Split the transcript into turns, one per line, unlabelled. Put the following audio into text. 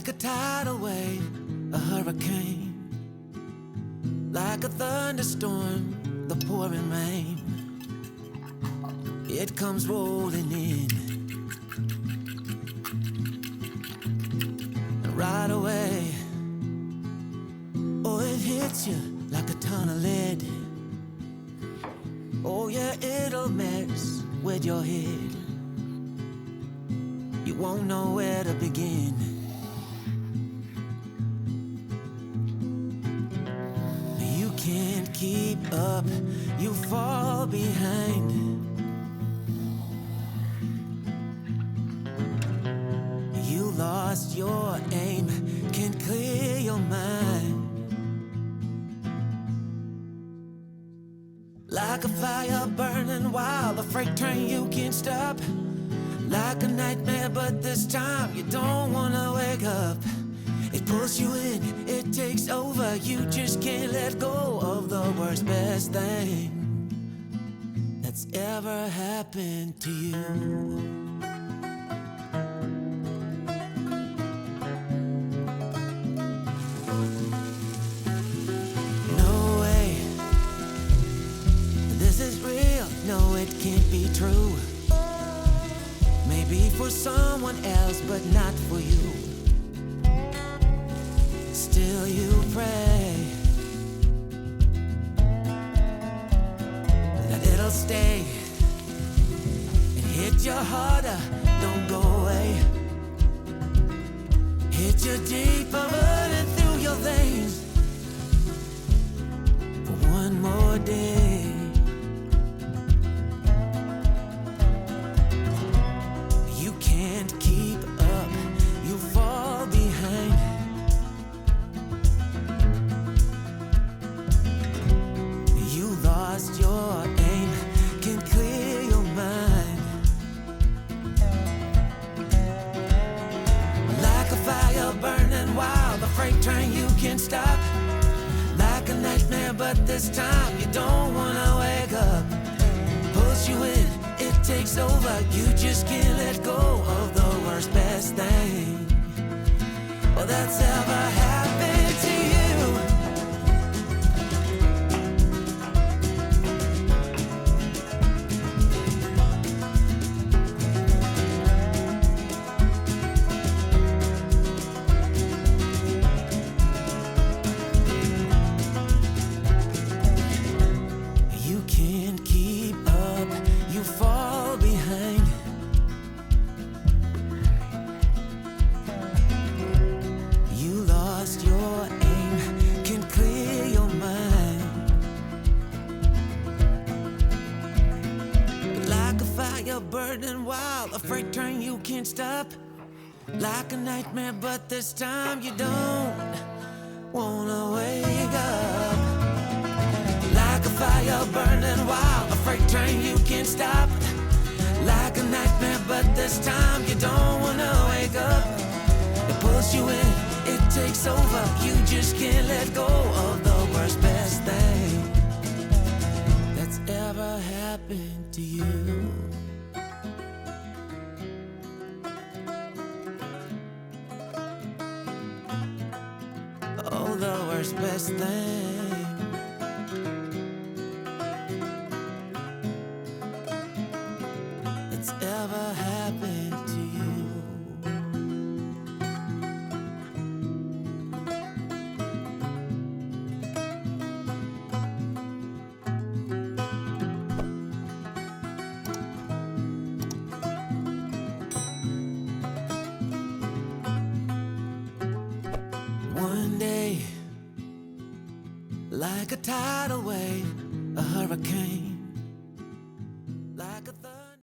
Like a tidal wave, a hurricane, like a thunderstorm, the pouring rain. It comes rolling in, and right away, oh, it hits you like a ton of lead. Oh yeah, it'll mess with your head. You won't know where to begin. You can't keep up, you fall behind. You lost your aim, can't clear your mind. Like a fire burning wild, a freight train you can't stop. Like a nightmare, but this time you don't wanna wake up. It pulls you in, it takes over. You just can't let go of the worst, best thing that's ever happened to you. No way, this is real, no, it can't be true. Maybe for someone else, but not for you. Still you pray that it'll stay and hit you harder, don't go away. Hit you deeper, running through your veins for one more day. You can't keep up, you fall behind. You lost your aim, can't clear your mind. Like a fire burning wild, a freight train you can't stop. Like a nightmare, but this time you don't wanna wake up. Pulls you in, it takes over. You just can't let go of the worst, best thing, well, that's ever happened to you. You can't keep up, you fall behind. You lost your aim, can't clear your mind. Like a fire burning wild, a freight train you can't stop. Like a nightmare, but this time you don't wanna wake up. Like a fire burning wild, a freight train you can't stop. Like a nightmare, but this time you don't wanna wake up. It pulls you in, it takes over. You just can't let go of the worst, best thing that's ever happened to you. Oh, the worst, best thing that's ever happened to you. One day, like a tidal wave, a hurricane,